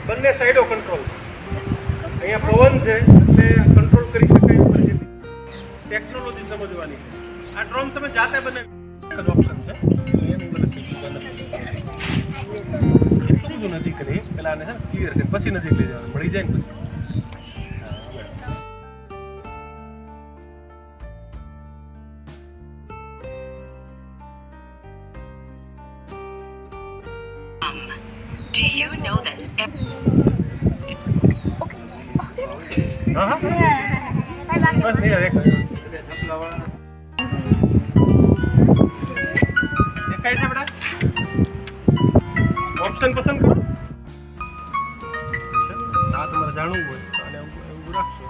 બંને સાઈડો કંટ્રોલ. અહીંયા પવન છે એટલે કંટ્રોલ કરી શકાય પરિસ્થિતિ. ટેકનોલોજી સમજવાની છે. આ ડ્રોન તમે જાતે બનાવી ઓપ્શન છે. એટલું બધું નજીક કરી પેલા આને ક્લિયર કરી પછી નજીક લઈ જવાનું મળી જાય ને પછી. Do you know that? हाँ बस नहीं देखो कैसे बेटा ऑप्शन पसंद करो આ તમારે જાણવું હોય તો આને એવું રાખશો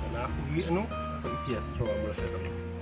અને આખું એનું ઇતિહાસ જોવા મળશે તમને.